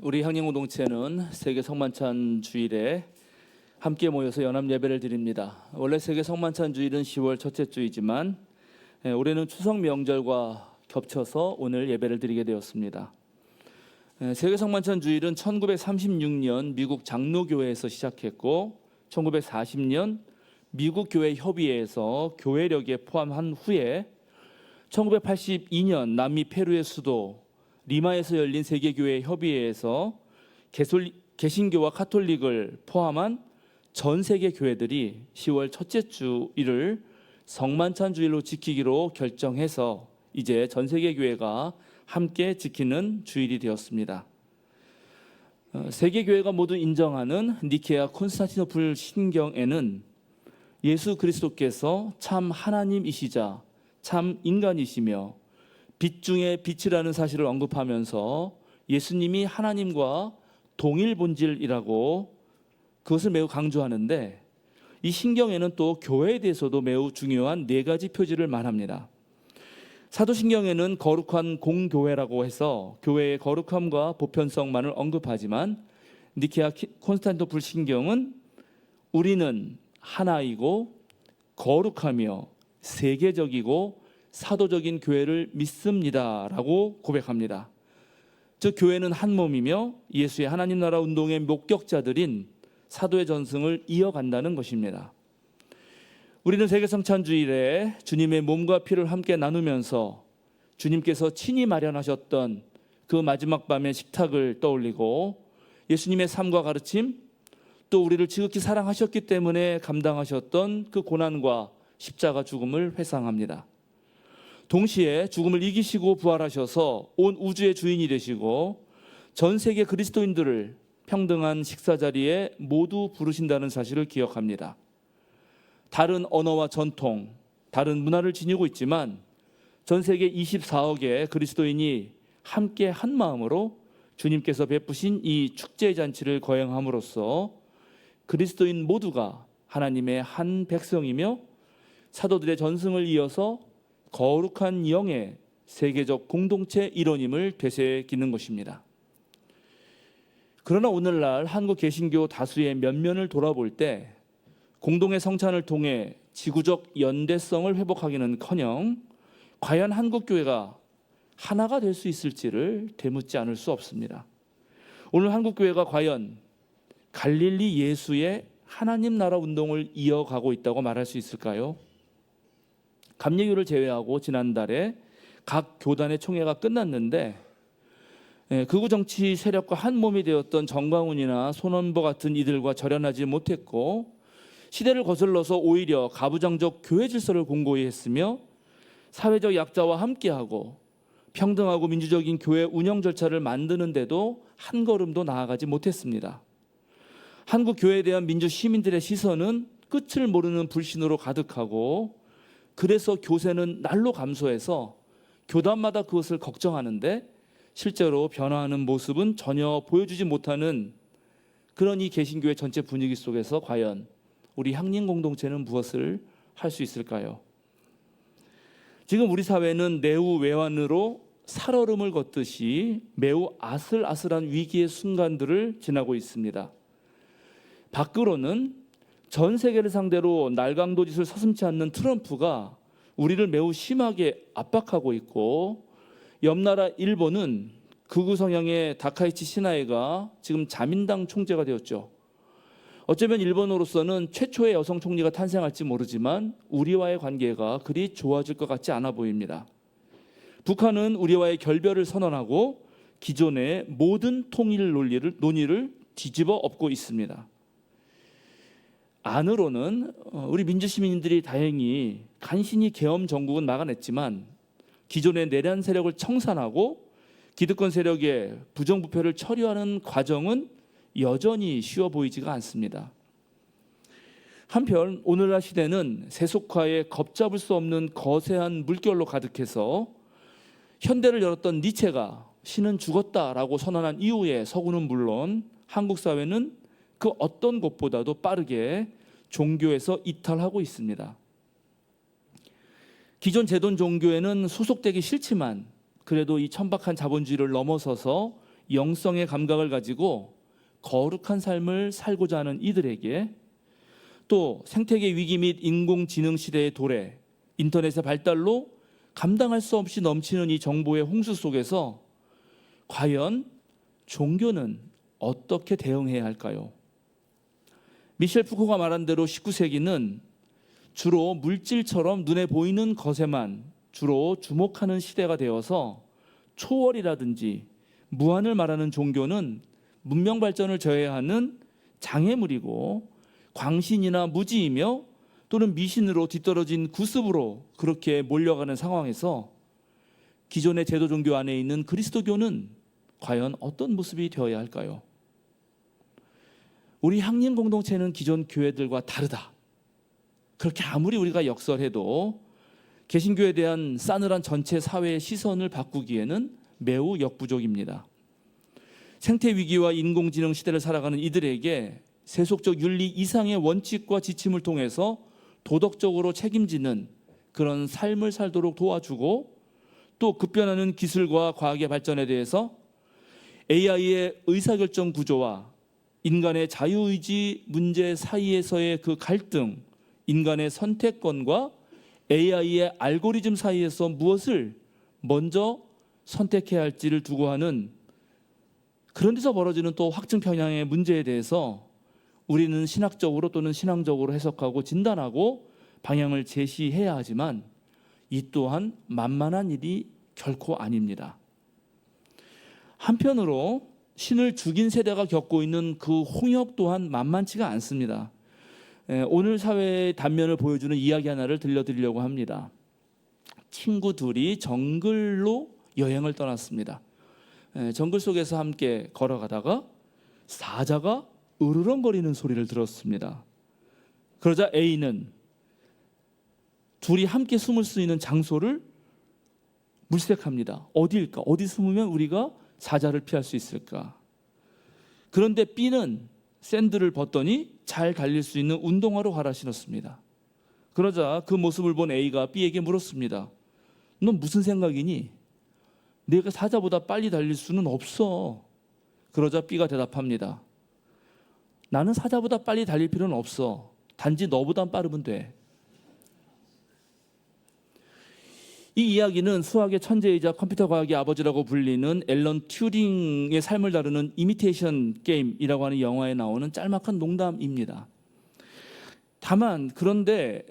우리 향림공동체는 세계 성만찬 주일에 함께 모여서 연합 예배를 드립니다. 원래 세계 성만찬 주일은 10월 첫째 주이지만 올해는 추석 명절과 겹쳐서 오늘 예배를 드리게 되었습니다. 세계 성만찬 주일은 1936년 미국 장로교회에서 시작했고 1940년 미국 교회 협의회에서 교회력에 포함한 후에 1982년 남미 페루의 수도 리마에서 열린 세계교회 협의회에서 개신교와 카톨릭을 포함한 전 세계 교회들이 10월 첫째 주일을 성만찬 주일로 지키기로 결정해서 이제 전 세계 교회가 함께 지키는 주일이 되었습니다. 세계 교회가 모두 인정하는 니케아 콘스탄티노플 신경에는 예수 그리스도께서 참 하나님이시자 참 인간이시며 빛 중에 빛이라는 사실을 언급하면서 예수님이 하나님과 동일 본질이라고 그것을 매우 강조하는데, 이 신경에는 또 교회에 대해서도 매우 중요한 네 가지 표지를 말합니다. 사도신경에는 거룩한 공교회라고 해서 교회의 거룩함과 보편성만을 언급하지만, 니케아 콘스탄티노플 신경은 우리는 하나이고 거룩하며 세계적이고 사도적인 교회를 믿습니다라고 고백합니다. 즉 교회는 한 몸이며 예수의 하나님 나라 운동의 목격자들인 사도의 전승을 이어간다는 것입니다. 우리는 세계 성찬 주일에 주님의 몸과 피를 함께 나누면서 주님께서 친히 마련하셨던 그 마지막 밤의 식탁을 떠올리고 예수님의 삶과 가르침, 또 우리를 지극히 사랑하셨기 때문에 감당하셨던 그 고난과 십자가 죽음을 회상합니다. 동시에 죽음을 이기시고 부활하셔서 온 우주의 주인이 되시고 전 세계 그리스도인들을 평등한 식사 자리에 모두 부르신다는 사실을 기억합니다. 다른 언어와 전통, 다른 문화를 지니고 있지만 전 세계 24억의 그리스도인이 함께 한 마음으로 주님께서 베푸신 이 축제 잔치를 거행함으로써 그리스도인 모두가 하나님의 한 백성이며 사도들의 전승을 이어서 거룩한 영의 세계적 공동체 일원임을 되새기는 것입니다. 그러나 오늘날 한국 개신교 다수의 면면을 돌아볼 때 공동의 성찬을 통해 지구적 연대성을 회복하기는커녕 과연 한국 교회가 하나가 될 수 있을지를 되묻지 않을 수 없습니다. 오늘 한국 교회가 과연 갈릴리 예수의 하나님 나라 운동을 이어가고 있다고 말할 수 있을까요? 감리교를 제외하고 지난달에 각 교단의 총회가 끝났는데 극우 정치 세력과 한 몸이 되었던 정광훈이나 손원보 같은 이들과 절연하지 못했고 시대를 거슬러서 오히려 가부장적 교회 질서를 공고히 했으며 사회적 약자와 함께하고 평등하고 민주적인 교회 운영 절차를 만드는데도 한 걸음도 나아가지 못했습니다. 한국 교회에 대한 민주 시민들의 시선은 끝을 모르는 불신으로 가득하고, 그래서 교세는 날로 감소해서 교단마다 그것을 걱정하는데 실제로 변화하는 모습은 전혀 보여주지 못하는 그런 이 개신교회 전체 분위기 속에서 과연 우리 향림 공동체는 무엇을 할 수 있을까요? 지금 우리 사회는 내후 외환으로 살얼음을 걷듯이 매우 아슬아슬한 위기의 순간들을 지나고 있습니다. 밖으로는 전 세계를 상대로 날강도짓을 서슴지 않는 트럼프가 우리를 매우 심하게 압박하고 있고, 옆나라 일본은 극우 성향의 다카이치 시나에가 지금 자민당 총재가 되었죠. 어쩌면 일본으로서는 최초의 여성 총리가 탄생할지 모르지만 우리와의 관계가 그리 좋아질 것 같지 않아 보입니다. 북한은 우리와의 결별을 선언하고 기존의 모든 통일 논의를 뒤집어 엎고 있습니다. 안으로는 우리 민주시민들이 다행히 간신히 계엄 정국은 막아냈지만 기존의 내란 세력을 청산하고 기득권 세력의 부정부패를 처리하는 과정은 여전히 쉬워 보이지가 않습니다. 한편 오늘날 시대는 세속화에 걷잡을 수 없는 거세한 물결로 가득해서 현대를 열었던 니체가 신은 죽었다라고 선언한 이후에 서구는 물론 한국 사회는 그 어떤 곳보다도 빠르게 종교에서 이탈하고 있습니다. 기존 제돈 종교에는 소속되기 싫지만 그래도 이 천박한 자본주의를 넘어서서 영성의 감각을 가지고 거룩한 삶을 살고자 하는 이들에게, 또 생태계 위기 및 인공지능 시대의 도래, 인터넷의 발달로 감당할 수 없이 넘치는 이 정보의 홍수 속에서 과연 종교는 어떻게 대응해야 할까요? 미셸 푸코가 말한 대로 19세기는 주로 물질처럼 눈에 보이는 것에만 주로 주목하는 시대가 되어서 초월이라든지 무한을 말하는 종교는 문명 발전을 저해하는 장애물이고, 광신이나 무지이며 또는 미신으로 뒤떨어진 구습으로 그렇게 몰려가는 상황에서 기존의 제도 종교 안에 있는 그리스도교는 과연 어떤 모습이 되어야 할까요? 우리 향림 공동체는 기존 교회들과 다르다. 그렇게 아무리 우리가 역설해도 개신교에 대한 싸늘한 전체 사회의 시선을 바꾸기에는 매우 역부족입니다. 생태 위기와 인공지능 시대를 살아가는 이들에게 세속적 윤리 이상의 원칙과 지침을 통해서 도덕적으로 책임지는 그런 삶을 살도록 도와주고, 또 급변하는 기술과 과학의 발전에 대해서 AI의 의사결정 구조와 인간의 자유의지 문제 사이에서의 그 갈등, 인간의 선택권과 AI의 알고리즘 사이에서 무엇을 먼저 선택해야 할지를 두고 하는 그런 데서 벌어지는 또 확증 편향의 문제에 대해서 우리는 신학적으로 또는 신앙적으로 해석하고 진단하고 방향을 제시해야 하지만, 이 또한 만만한 일이 결코 아닙니다. 한편으로 신을 죽인 세대가 겪고 있는 그 홍역 또한 만만치가 않습니다. 오늘 사회의 단면을 보여주는 이야기 하나를 들려드리려고 합니다. 친구 둘이 정글로 여행을 떠났습니다. 정글 속에서 함께 걸어가다가 사자가 으르렁거리는 소리를 들었습니다. 그러자 A는 둘이 함께 숨을 수 있는 장소를 물색합니다. 어디일까? 어디 숨으면 우리가 사자를 피할 수 있을까? 그런데 B는 샌들을 벗더니 잘 달릴 수 있는 운동화로 갈아 신었습니다. 그러자 그 모습을 본 A가 B에게 물었습니다. 넌 무슨 생각이니? 내가 사자보다 빨리 달릴 수는 없어. 그러자 B가 대답합니다. 나는 사자보다 빨리 달릴 필요는 없어. 단지 너보단 빠르면 돼. 이 이야기는 수학의 천재이자 컴퓨터 과학의 아버지라고 불리는 앨런 튜링의 삶을 다루는 이미테이션 게임이라고 하는 영화에 나오는 짤막한 농담입니다. 다만 그런데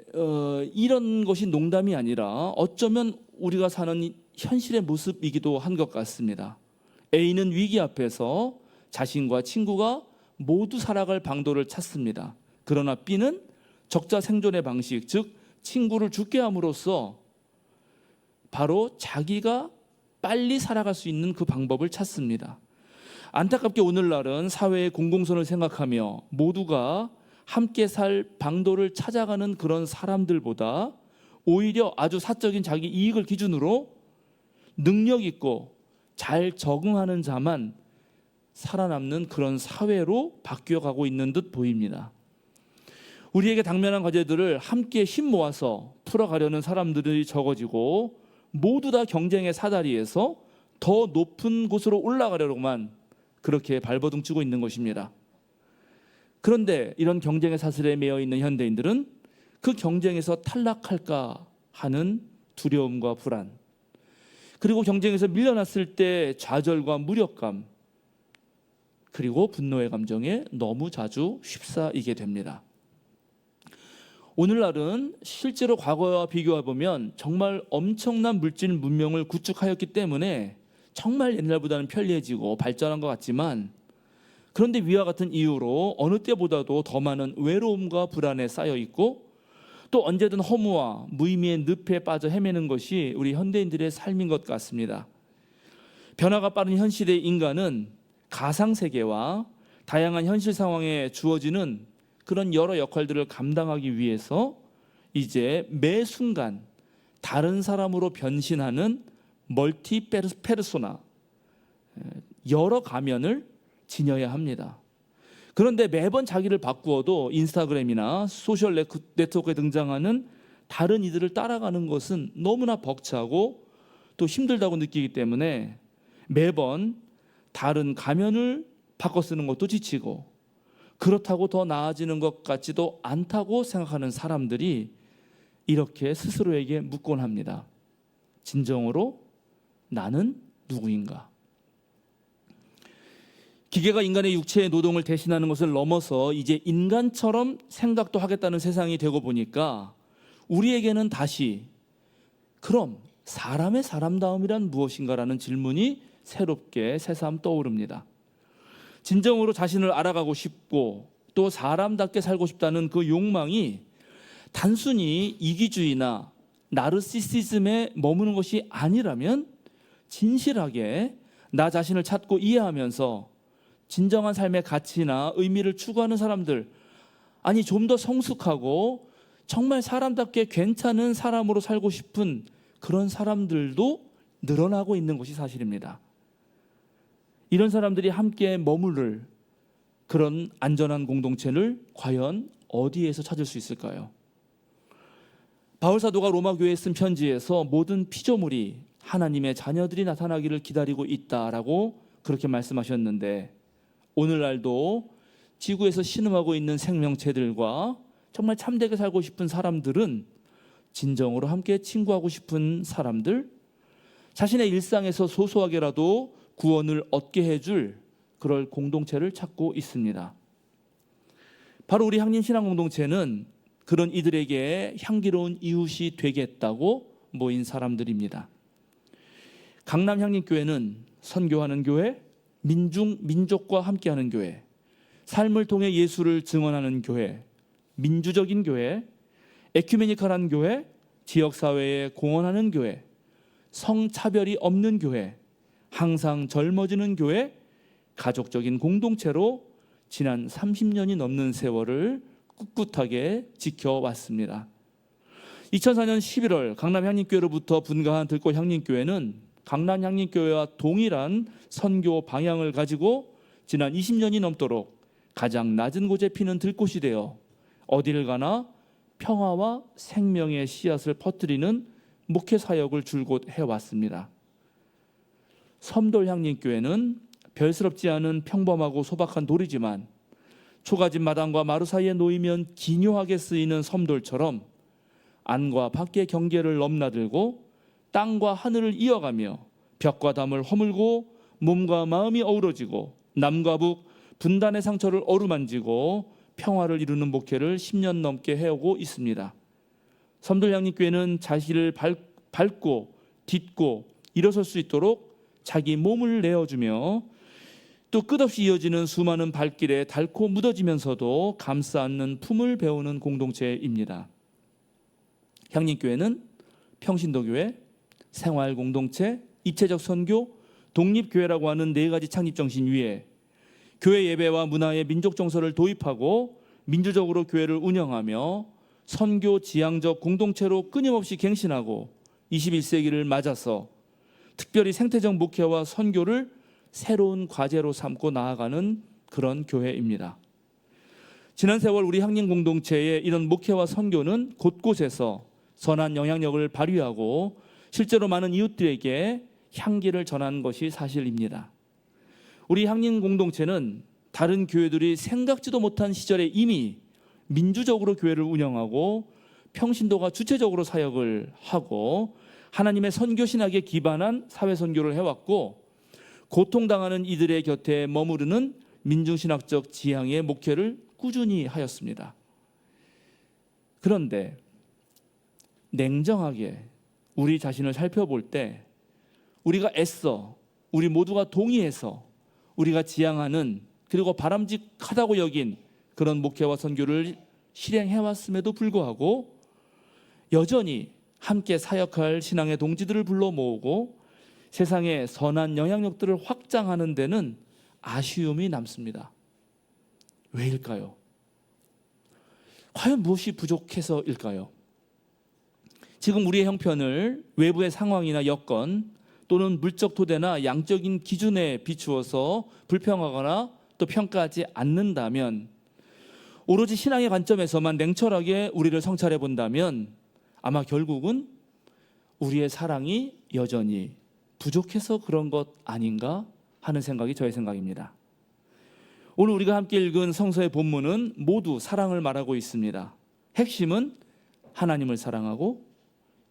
이런 것이 농담이 아니라 어쩌면 우리가 사는 현실의 모습이기도 한 것 같습니다. A는 위기 앞에서 자신과 친구가 모두 살아갈 방도를 찾습니다. 그러나 B는 적자 생존의 방식, 즉 친구를 죽게 함으로써 바로 자기가 빨리 살아갈 수 있는 그 방법을 찾습니다. 안타깝게 오늘날은 사회의 공공선을 생각하며 모두가 함께 살 방도를 찾아가는 그런 사람들보다 오히려 아주 사적인 자기 이익을 기준으로 능력 있고 잘 적응하는 자만 살아남는 그런 사회로 바뀌어가고 있는 듯 보입니다. 우리에게 당면한 과제들을 함께 힘 모아서 풀어가려는 사람들이 적어지고, 모두 다 경쟁의 사다리에서 더 높은 곳으로 올라가려고만 그렇게 발버둥치고 있는 것입니다. 그런데 이런 경쟁의 사슬에 매여 있는 현대인들은 그 경쟁에서 탈락할까 하는 두려움과 불안, 그리고 경쟁에서 밀려났을 때 좌절과 무력감, 그리고 분노의 감정에 너무 자주 휩싸이게 됩니다. 오늘날은 실제로 과거와 비교해보면 정말 엄청난 물질 문명을 구축하였기 때문에 정말 옛날보다는 편리해지고 발전한 것 같지만, 그런데 위와 같은 이유로 어느 때보다도 더 많은 외로움과 불안에 쌓여 있고, 또 언제든 허무와 무의미의 늪에 빠져 헤매는 것이 우리 현대인들의 삶인 것 같습니다. 변화가 빠른 현 시대의 인간은 가상세계와 다양한 현실 상황에 주어지는 그런 여러 역할들을 감당하기 위해서 이제 매 순간 다른 사람으로 변신하는 멀티 페르소나, 여러 가면을 지녀야 합니다. 그런데 매번 자기를 바꾸어도 인스타그램이나 소셜 네트워크에 등장하는 다른 이들을 따라가는 것은 너무나 벅차고 또 힘들다고 느끼기 때문에 매번 다른 가면을 바꿔 쓰는 것도 지치고 그렇다고 더 나아지는 것 같지도 않다고 생각하는 사람들이 이렇게 스스로에게 묻곤 합니다. 진정으로 나는 누구인가? 기계가 인간의 육체의 노동을 대신하는 것을 넘어서 이제 인간처럼 생각도 하겠다는 세상이 되고 보니까 우리에게는 다시 그럼 사람의 사람다움이란 무엇인가라는 질문이 새롭게 새삼 떠오릅니다. 진정으로 자신을 알아가고 싶고 또 사람답게 살고 싶다는 그 욕망이 단순히 이기주의나 나르시시즘에 머무는 것이 아니라면 진실하게 나 자신을 찾고 이해하면서 진정한 삶의 가치나 의미를 추구하는 사람들, 아니 좀 더 성숙하고 정말 사람답게 괜찮은 사람으로 살고 싶은 그런 사람들도 늘어나고 있는 것이 사실입니다. 이런 사람들이 함께 머무를 그런 안전한 공동체를 과연 어디에서 찾을 수 있을까요? 바울 사도가 로마 교회에 쓴 편지에서 모든 피조물이 하나님의 자녀들이 나타나기를 기다리고 있다라고 그렇게 말씀하셨는데 오늘날도 지구에서 신음하고 있는 생명체들과 정말 참되게 살고 싶은 사람들은 진정으로 함께 친구하고 싶은 사람들, 자신의 일상에서 소소하게라도 구원을 얻게 해줄 그럴 공동체를 찾고 있습니다. 바로 우리 향림신앙 공동체는 그런 이들에게 향기로운 이웃이 되겠다고 모인 사람들입니다. 강남 향림교회는 선교하는 교회, 민족과 함께하는 교회, 삶을 통해 예수를 증언하는 교회, 민주적인 교회, 에큐메니컬한 교회, 지역사회에 공헌하는 교회, 성차별이 없는 교회, 항상 젊어지는 교회, 가족적인 공동체로 지난 30년이 넘는 세월을 꿋꿋하게 지켜왔습니다. 2004년 11월 강남 향림교회로부터 분가한 들꽃 향림교회는 강남 향림교회와 동일한 선교 방향을 가지고 지난 20년이 넘도록 가장 낮은 곳에 피는 들꽃이 되어 어디를 가나 평화와 생명의 씨앗을 퍼뜨리는 목회 사역을 줄곧 해왔습니다. 섬돌 향림교회는 별스럽지 않은 평범하고 소박한 돌이지만 초가집 마당과 마루 사이에 놓이면 기묘하게 쓰이는 섬돌처럼 안과 밖의 경계를 넘나들고 땅과 하늘을 이어가며 벽과 담을 허물고 몸과 마음이 어우러지고 남과 북 분단의 상처를 어루만지고 평화를 이루는 목회를 10년 넘게 해오고 있습니다. 섬돌향림교회는 자신을 밟고 딛고 일어설 수 있도록 자기 몸을 내어주며 또 끝없이 이어지는 수많은 발길에 닳고 묻어지면서도 감싸 안는 품을 배우는 공동체입니다. 향림교회는 평신도교회, 생활공동체, 입체적 선교, 독립교회라고 하는 네 가지 창립 정신 위에 교회 예배와 문화의 민족 정서를 도입하고 민주적으로 교회를 운영하며 선교 지향적 공동체로 끊임없이 갱신하고 21세기를 맞아서 특별히 생태적 목회와 선교를 새로운 과제로 삼고 나아가는 그런 교회입니다. 지난 세월 우리 향림 공동체의 이런 목회와 선교는 곳곳에서 선한 영향력을 발휘하고 실제로 많은 이웃들에게 향기를 전한 것이 사실입니다. 우리 향림 공동체는 다른 교회들이 생각지도 못한 시절에 이미 민주적으로 교회를 운영하고 평신도가 주체적으로 사역을 하고 하나님의 선교 신학에 기반한 사회 선교를 해왔고 고통당하는 이들의 곁에 머무르는 민중신학적 지향의 목회를 꾸준히 하였습니다. 그런데 냉정하게 우리 자신을 살펴볼 때 우리가 애써 우리 모두가 동의해서 우리가 지향하는 그리고 바람직하다고 여긴 그런 목회와 선교를 실행해왔음에도 불구하고 여전히 함께 사역할 신앙의 동지들을 불러 모으고 세상의 선한 영향력들을 확장하는 데는 아쉬움이 남습니다. 왜일까요? 과연 무엇이 부족해서일까요? 지금 우리의 형편을 외부의 상황이나 여건 또는 물적 토대나 양적인 기준에 비추어서 불평하거나 또 평가하지 않는다면 오로지 신앙의 관점에서만 냉철하게 우리를 성찰해 본다면 아마 결국은 우리의 사랑이 여전히 부족해서 그런 것 아닌가 하는 생각이 저의 생각입니다. 오늘 우리가 함께 읽은 성서의 본문은 모두 사랑을 말하고 있습니다. 핵심은 하나님을 사랑하고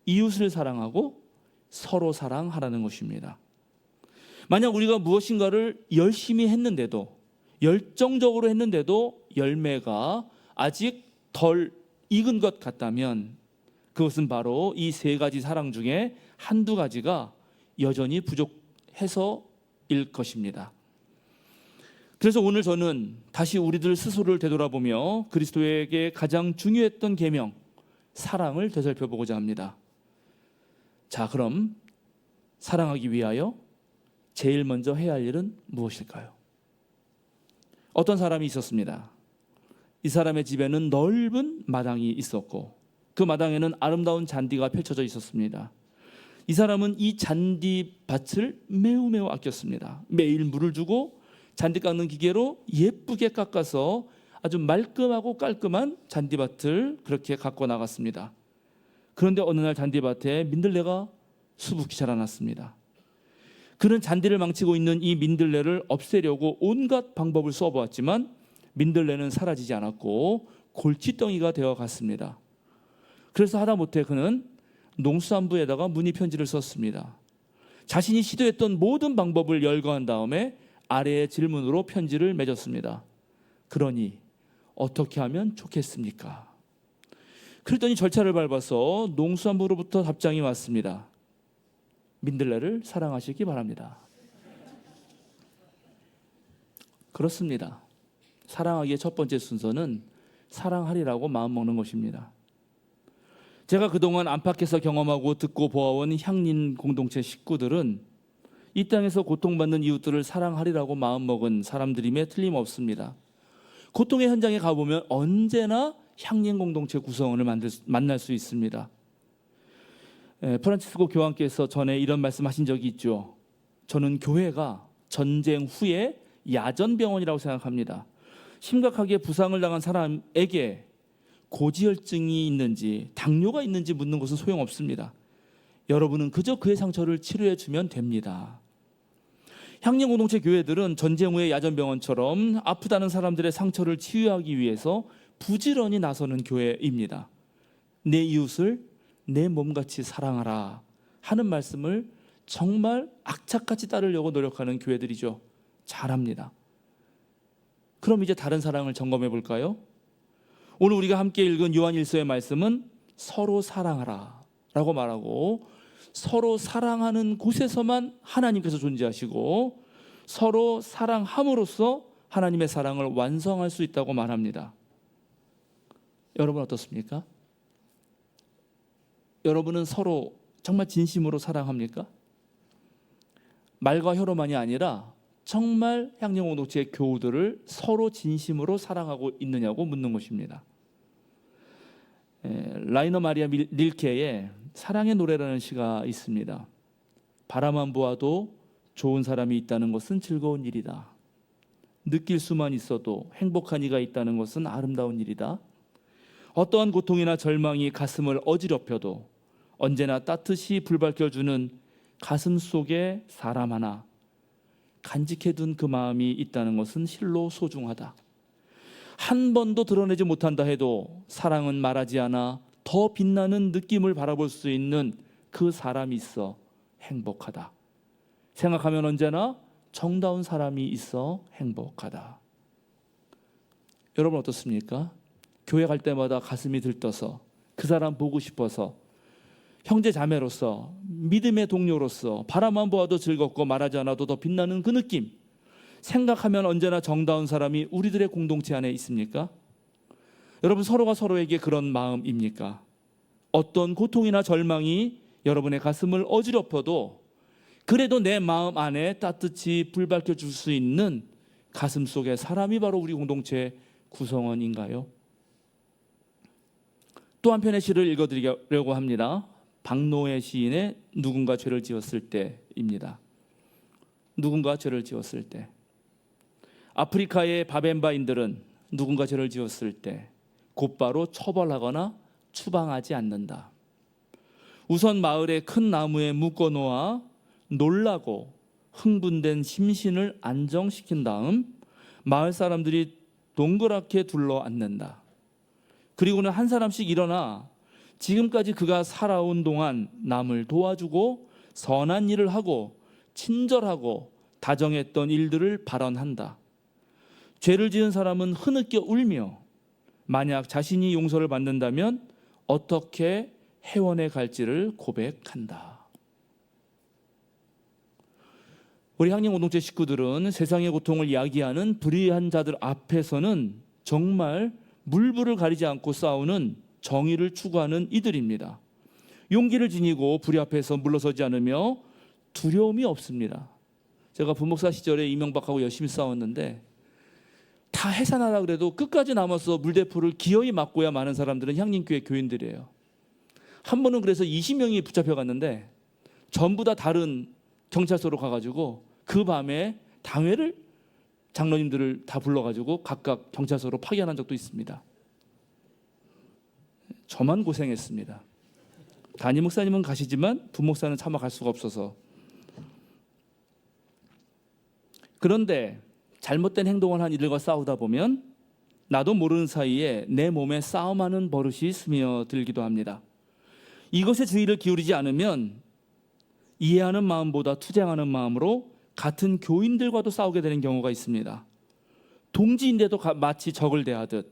이웃을 사랑하고 서로 사랑하라는 것입니다. 만약 우리가 무엇인가를 열심히 했는데도, 열정적으로 했는데도 열매가 아직 덜 익은 것 같다면 그것은 바로 이 세 가지 사랑 중에 한두 가지가 여전히 부족해서일 것입니다. 그래서 오늘 저는 다시 우리들 스스로를 되돌아보며 그리스도에게 가장 중요했던 계명, 사랑을 되살펴보고자 합니다. 자, 그럼 사랑하기 위하여 제일 먼저 해야 할 일은 무엇일까요? 어떤 사람이 있었습니다. 이 사람의 집에는 넓은 마당이 있었고 그 마당에는 아름다운 잔디가 펼쳐져 있었습니다. 이 사람은 이 잔디밭을 매우 아꼈습니다. 매일 물을 주고 잔디 깎는 기계로 예쁘게 깎아서 아주 말끔하고 깔끔한 잔디밭을 그렇게 갖고 나갔습니다. 그런데 어느 날 잔디밭에 민들레가 수북히 자라났습니다. 그는 잔디를 망치고 있는 이 민들레를 없애려고 온갖 방법을 써보았지만 민들레는 사라지지 않았고 골칫덩이가 되어 갔습니다. 그래서 하다못해 그는 농수산부에다가 문의 편지를 썼습니다. 자신이 시도했던 모든 방법을 열거한 다음에 아래의 질문으로 편지를 맺었습니다. 그러니 어떻게 하면 좋겠습니까? 그랬더니 절차를 밟아서 농수산부로부터 답장이 왔습니다. 민들레를 사랑하시기 바랍니다. 그렇습니다. 사랑하기의 첫 번째 순서는 사랑하리라고 마음먹는 것입니다. 제가 그동안 안팎에서 경험하고 듣고 보아온 향린 공동체 식구들은 이 땅에서 고통받는 이웃들을 사랑하리라고 마음먹은 사람들임에 틀림없습니다. 고통의 현장에 가보면 언제나 향린 공동체 구성원을 만날 수 있습니다. 프란치스코 교황께서 전에 이런 말씀하신 적이 있죠. 저는 교회가 전쟁 후에 야전병원이라고 생각합니다. 심각하게 부상을 당한 사람에게 고지혈증이 있는지 당뇨가 있는지 묻는 것은 소용없습니다. 여러분은 그저 그의 상처를 치료해 주면 됩니다. 향림 공동체 교회들은 전쟁 후의 야전병원처럼 아프다는 사람들의 상처를 치유하기 위해서 부지런히 나서는 교회입니다. 내 이웃을 내 몸같이 사랑하라 하는 말씀을 정말 악착같이 따르려고 노력하는 교회들이죠. 잘합니다. 그럼 이제 다른 사랑을 점검해 볼까요? 오늘 우리가 함께 읽은 요한 1서의 말씀은 서로 사랑하라 라고 말하고 서로 사랑하는 곳에서만 하나님께서 존재하시고 서로 사랑함으로써 하나님의 사랑을 완성할 수 있다고 말합니다. 여러분 어떻습니까? 여러분은 서로 정말 진심으로 사랑합니까? 말과 혀로만이 아니라 정말 향림공동체의 교우들을 서로 진심으로 사랑하고 있느냐고 묻는 것입니다. 라이너 마리아 릴케의 사랑의 노래라는 시가 있습니다. 바라만 보아도 좋은 사람이 있다는 것은 즐거운 일이다. 느낄 수만 있어도 행복한 이가 있다는 것은 아름다운 일이다. 어떠한 고통이나 절망이 가슴을 어지럽혀도 언제나 따뜻이 불밝혀주는 가슴 속에 사람 하나 간직해둔 그 마음이 있다는 것은 실로 소중하다. 한 번도 드러내지 못한다 해도 사랑은 말하지 않아 더 빛나는 느낌을 바라볼 수 있는 그 사람이 있어 행복하다. 생각하면 언제나 정다운 사람이 있어 행복하다. 여러분 어떻습니까? 교회 갈 때마다 가슴이 들떠서 그 사람 보고 싶어서 형제 자매로서 믿음의 동료로서 바라만 보아도 즐겁고 말하지 않아도 더 빛나는 그 느낌, 생각하면 언제나 정다운 사람이 우리들의 공동체 안에 있습니까? 여러분 서로가 서로에게 그런 마음입니까? 어떤 고통이나 절망이 여러분의 가슴을 어지럽혀도 그래도 내 마음 안에 따뜻히 불 밝혀줄 수 있는 가슴 속의 사람이 바로 우리 공동체 구성원인가요? 또 한편의 시를 읽어드리려고 합니다. 박노해 시인의 누군가 죄를 지었을 때입니다. 누군가 죄를 지었을 때. 아프리카의 바벤바인들은 누군가 죄를 지었을 때 곧바로 처벌하거나 추방하지 않는다. 우선 마을의 큰 나무에 묶어놓아 놀라고 흥분된 심신을 안정시킨 다음 마을 사람들이 동그랗게 둘러 앉는다. 그리고는 한 사람씩 일어나 지금까지 그가 살아온 동안 남을 도와주고 선한 일을 하고 친절하고 다정했던 일들을 발언한다. 죄를 지은 사람은 흐느껴 울며 만약 자신이 용서를 받는다면 어떻게 해원에 갈지를 고백한다. 우리 향림 공동체 식구들은 세상의 고통을 야기하는 불의한 자들 앞에서는 정말 물불을 가리지 않고 싸우는 정의를 추구하는 이들입니다. 용기를 지니고 불의 앞에서 물러서지 않으며 두려움이 없습니다. 제가 부목사 시절에 이명박하고 열심히 싸웠는데 다 해산하라 그래도 끝까지 남아서 물대포를 기어이 맞고야 마는 사람들은 향림교회 교인들이에요. 한 번은 그래서 20명이 붙잡혀갔는데 전부 다 다른 경찰서로 가가지고 그 밤에 당회를 장로님들을 다 불러가지고 각각 경찰서로 파견한 적도 있습니다. 저만 고생했습니다. 담임 목사님은 가시지만 부목사는 차마 갈 수가 없어서. 그런데 잘못된 행동을 한 이들과 싸우다 보면 나도 모르는 사이에 내 몸에 싸움하는 버릇이 스며들기도 합니다. 이것에 주의를 기울이지 않으면 이해하는 마음보다 투쟁하는 마음으로 같은 교인들과도 싸우게 되는 경우가 있습니다. 동지인데도 마치 적을 대하듯,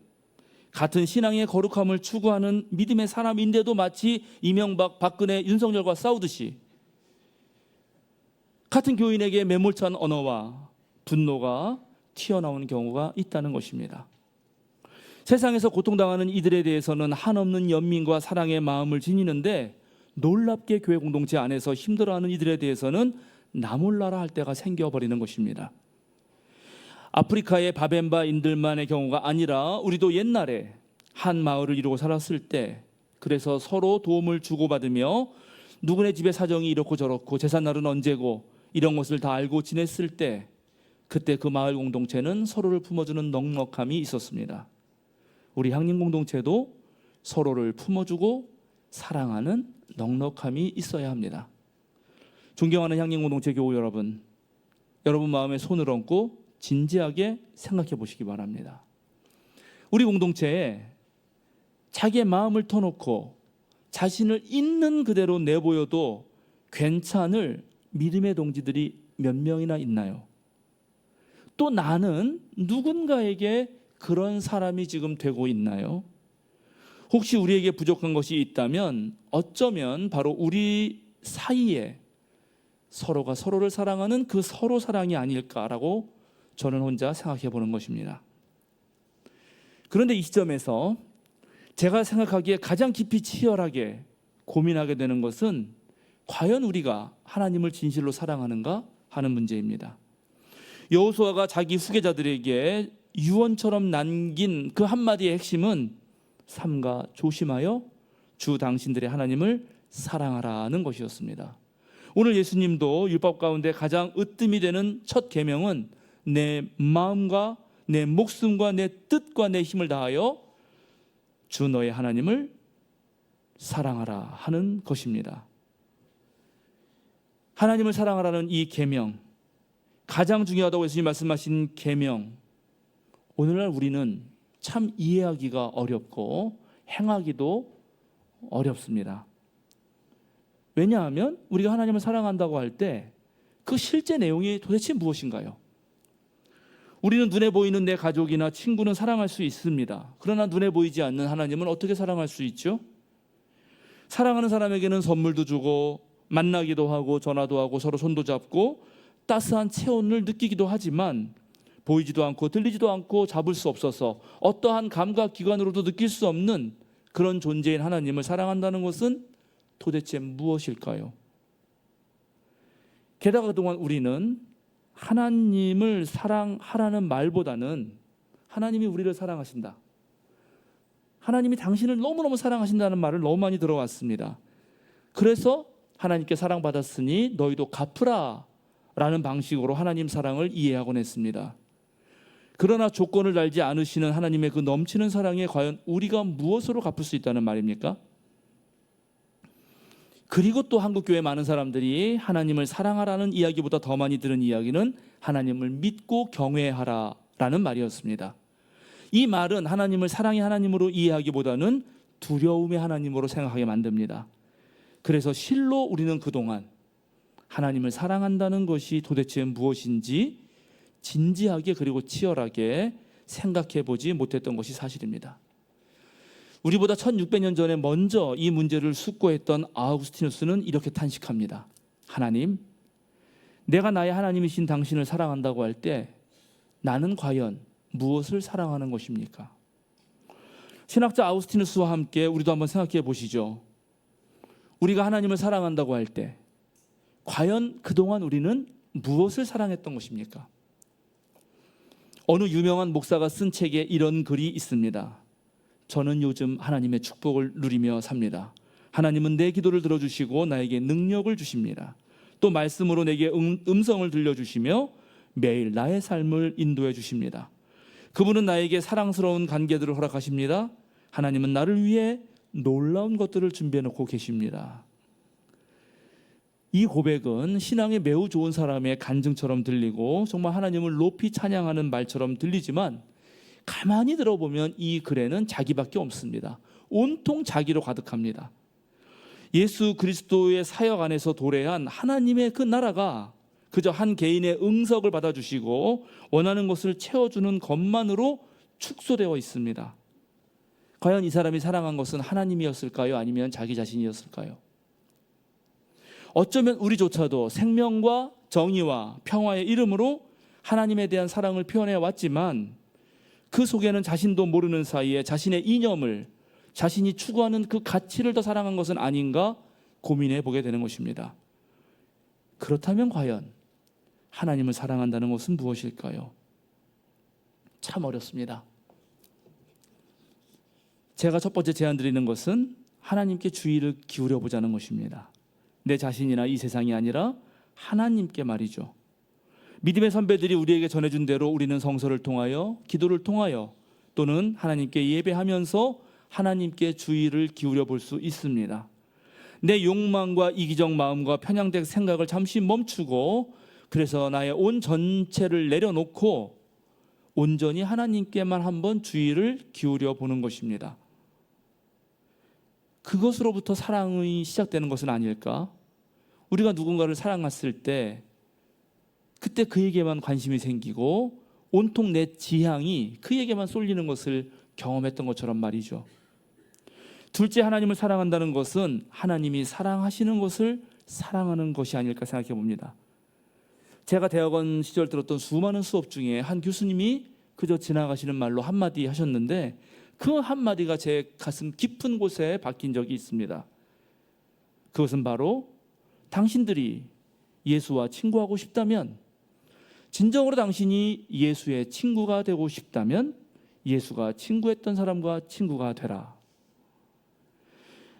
같은 신앙의 거룩함을 추구하는 믿음의 사람인데도 마치 이명박, 박근혜, 윤석열과 싸우듯이 같은 교인에게 매몰찬 언어와 분노가 튀어나오는 경우가 있다는 것입니다. 세상에서 고통당하는 이들에 대해서는 한없는 연민과 사랑의 마음을 지니는데 놀랍게 교회 공동체 안에서 힘들어하는 이들에 대해서는 나 몰라라 할 때가 생겨버리는 것입니다. 아프리카의 바벤바인들만의 경우가 아니라 우리도 옛날에 한 마을을 이루고 살았을 때 그래서 서로 도움을 주고받으며 누구네 집의 사정이 이렇고 저렇고 제삿날은 언제고 이런 것을 다 알고 지냈을 때 그때 그 마을 공동체는 서로를 품어주는 넉넉함이 있었습니다. 우리 향림 공동체도 서로를 품어주고 사랑하는 넉넉함이 있어야 합니다. 존경하는 향림 공동체 교우 여러분, 여러분 마음에 손을 얹고 진지하게 생각해 보시기 바랍니다. 우리 공동체에 자기의 마음을 터놓고 자신을 있는 그대로 내보여도 괜찮을 믿음의 동지들이 몇 명이나 있나요? 또 나는 누군가에게 그런 사람이 지금 되고 있나요? 혹시 우리에게 부족한 것이 있다면 어쩌면 바로 우리 사이에 서로가 서로를 사랑하는 그 서로 사랑이 아닐까라고 저는 혼자 생각해 보는 것입니다. 그런데 이 시점에서 제가 생각하기에 가장 깊이 치열하게 고민하게 되는 것은 과연 우리가 하나님을 진실로 사랑하는가 하는 문제입니다. 여호수아가 자기 후계자들에게 유언처럼 남긴 그 한마디의 핵심은 삼가 조심하여 주 당신들의 하나님을 사랑하라는 것이었습니다. 오늘 예수님도 율법 가운데 가장 으뜸이 되는 첫 계명은 내 마음과 내 목숨과 내 뜻과 내 힘을 다하여 주 너의 하나님을 사랑하라 하는 것입니다. 하나님을 사랑하라는 이 계명, 가장 중요하다고 예수님 말씀하신 계명, 오늘날 우리는 참 이해하기가 어렵고 행하기도 어렵습니다. 왜냐하면 우리가 하나님을 사랑한다고 할 때 그 실제 내용이 도대체 무엇인가요? 우리는 눈에 보이는 내 가족이나 친구는 사랑할 수 있습니다. 그러나 눈에 보이지 않는 하나님은 어떻게 사랑할 수 있죠? 사랑하는 사람에게는 선물도 주고 만나기도 하고 전화도 하고 서로 손도 잡고 따스한 체온을 느끼기도 하지만 보이지도 않고 들리지도 않고 잡을 수 없어서 어떠한 감각 기관으로도 느낄 수 없는 그런 존재인 하나님을 사랑한다는 것은 도대체 무엇일까요? 게다가 그동안 우리는 하나님을 사랑하라는 말보다는 하나님이 우리를 사랑하신다, 하나님이 당신을 너무너무 사랑하신다는 말을 너무 많이 들어왔습니다. 그래서 하나님께 사랑받았으니 너희도 갚으라 라는 방식으로 하나님 사랑을 이해하곤 했습니다. 그러나 조건을 달지 않으시는 하나님의 그 넘치는 사랑에 과연 우리가 무엇으로 갚을 수 있다는 말입니까? 그리고 또 한국교회 많은 사람들이 하나님을 사랑하라는 이야기보다 더 많이 들은 이야기는 하나님을 믿고 경외하라라는 말이었습니다. 이 말은 하나님을 사랑의 하나님으로 이해하기보다는 두려움의 하나님으로 생각하게 만듭니다. 그래서 실로 우리는 그동안 하나님을 사랑한다는 것이 도대체 무엇인지 진지하게 그리고 치열하게 생각해 보지 못했던 것이 사실입니다. 우리보다 1600년 전에 먼저 이 문제를 숙고했던 아우구스티누스는 이렇게 탄식합니다. 하나님, 내가 나의 하나님이신 당신을 사랑한다고 할 때 나는 과연 무엇을 사랑하는 것입니까? 신학자 아우구스티누스와 함께 우리도 한번 생각해 보시죠. 우리가 하나님을 사랑한다고 할 때 과연 그동안 우리는 무엇을 사랑했던 것입니까? 어느 유명한 목사가 쓴 책에 이런 글이 있습니다. 저는 요즘 하나님의 축복을 누리며 삽니다. 하나님은 내 기도를 들어주시고 나에게 능력을 주십니다. 또 말씀으로 내게 음성을 들려주시며 매일 나의 삶을 인도해 주십니다. 그분은 나에게 사랑스러운 관계들을 허락하십니다. 하나님은 나를 위해 놀라운 것들을 준비해 놓고 계십니다. 이 고백은 신앙에 매우 좋은 사람의 간증처럼 들리고 정말 하나님을 높이 찬양하는 말처럼 들리지만 가만히 들어보면 이 글에는 자기밖에 없습니다. 온통 자기로 가득합니다. 예수 그리스도의 사역 안에서 도래한 하나님의 그 나라가 그저 한 개인의 응석을 받아주시고 원하는 것을 채워주는 것만으로 축소되어 있습니다. 과연 이 사람이 사랑한 것은 하나님이었을까요? 아니면 자기 자신이었을까요? 어쩌면 우리조차도 생명과 정의와 평화의 이름으로 하나님에 대한 사랑을 표현해 왔지만 그 속에는 자신도 모르는 사이에 자신의 이념을, 자신이 추구하는 그 가치를 더 사랑한 것은 아닌가 고민해 보게 되는 것입니다. 그렇다면 과연 하나님을 사랑한다는 것은 무엇일까요? 참 어렵습니다. 제가 첫 번째 제안 드리는 것은 하나님께 주의를 기울여 보자는 것입니다. 내 자신이나 이 세상이 아니라 하나님께 말이죠. 믿음의 선배들이 우리에게 전해준 대로 우리는 성서를 통하여, 기도를 통하여 또는 하나님께 예배하면서 하나님께 주의를 기울여 볼 수 있습니다. 내 욕망과 이기적 마음과 편향된 생각을 잠시 멈추고 그래서 나의 온 전체를 내려놓고 온전히 하나님께만 한번 주의를 기울여 보는 것입니다. 그것으로부터 사랑이 시작되는 것은 아닐까? 우리가 누군가를 사랑했을 때 그때 그에게만 관심이 생기고 온통 내 지향이 그에게만 쏠리는 것을 경험했던 것처럼 말이죠. 둘째, 하나님을 사랑한다는 것은 하나님이 사랑하시는 것을 사랑하는 것이 아닐까 생각해 봅니다. 제가 대학원 시절 들었던 수많은 수업 중에 한 교수님이 그저 지나가시는 말로 한마디 하셨는데 그 한마디가 제 가슴 깊은 곳에 박힌 적이 있습니다. 그것은 바로 당신들이 예수와 친구하고 싶다면, 진정으로 당신이 예수의 친구가 되고 싶다면 예수가 친구했던 사람과 친구가 되라.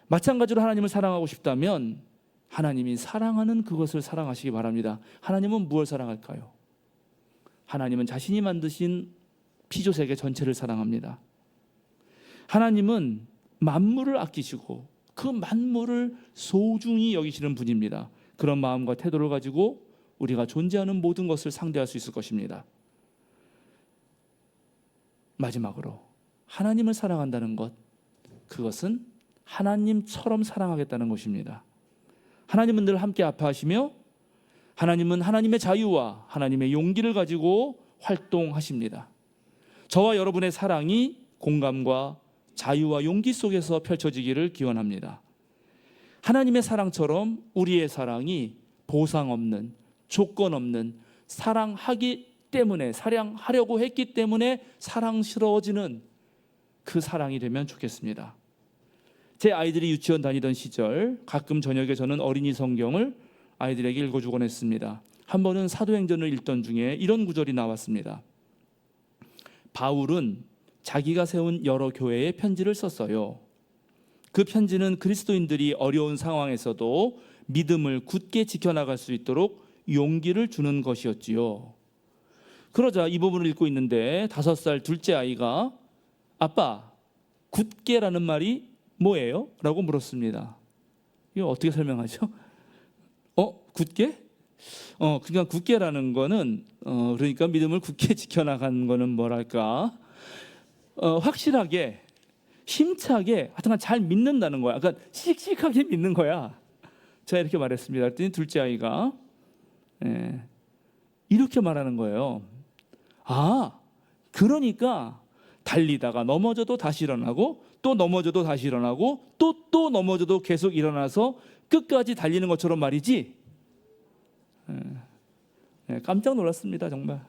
마찬가지로 하나님을 사랑하고 싶다면 하나님이 사랑하는 그것을 사랑하시기 바랍니다. 하나님은 무엇을 사랑할까요? 하나님은 자신이 만드신 피조세계 전체를 사랑합니다. 하나님은 만물을 아끼시고 그 만물을 소중히 여기시는 분입니다. 그런 마음과 태도를 가지고 우리가 존재하는 모든 것을 상대할 수 있을 것입니다. 마지막으로 하나님을 사랑한다는 것, 그것은 하나님처럼 사랑하겠다는 것입니다. 하나님은 늘 함께 아파하시며 하나님은 하나님의 자유와 하나님의 용기를 가지고 활동하십니다. 저와 여러분의 사랑이 공감과 자유와 용기 속에서 펼쳐지기를 기원합니다. 하나님의 사랑처럼 우리의 사랑이 보상 없는, 조건 없는, 사랑하기 때문에, 사랑하려고 했기 때문에 사랑스러워지는 그 사랑이 되면 좋겠습니다. 제 아이들이 유치원 다니던 시절 가끔 저녁에 저는 어린이 성경을 아이들에게 읽어주곤 했습니다. 한 번은 사도행전을 읽던 중에 이런 구절이 나왔습니다. 바울은 자기가 세운 여러 교회에 편지를 썼어요. 그 편지는 그리스도인들이 어려운 상황에서도 믿음을 굳게 지켜나갈 수 있도록 용기를 주는 것이었지요. 그러자 이 부분을 읽고 있는데 5살 둘째 아이가 아빠, 굳게라는 말이 뭐예요? 라고 물었습니다. 이거 어떻게 설명하죠? 굳게? 그러니까 굳게라는 거는 그러니까 믿음을 굳게 지켜나가는 거는 뭐랄까? 확실하게, 힘차게, 하여튼 잘 믿는다는 거야. 그러니까 씩씩하게 믿는 거야. 제가 이렇게 말했습니다. 그랬더니 둘째 아이가 이렇게 말하는 거예요. 그러니까 달리다가 넘어져도 다시 일어나고, 또 넘어져도 다시 일어나고, 또 넘어져도 계속 일어나서 끝까지 달리는 것처럼 말이지. 깜짝 놀랐습니다, 정말.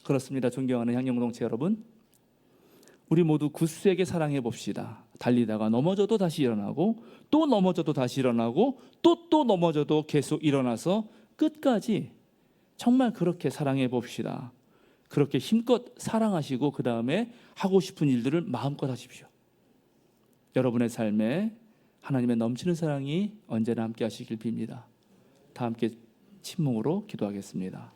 그렇습니다, 존경하는 향영공동체 여러분. 우리 모두 굳세게 사랑해 봅시다. 달리다가 넘어져도 다시 일어나고, 또 넘어져도 다시 일어나고, 또 넘어져도 계속 일어나서 끝까지 정말 그렇게 사랑해 봅시다. 그렇게 힘껏 사랑하시고 그 다음에 하고 싶은 일들을 마음껏 하십시오. 여러분의 삶에 하나님의 넘치는 사랑이 언제나 함께 하시길 빕니다. 다 함께 침묵으로 기도하겠습니다.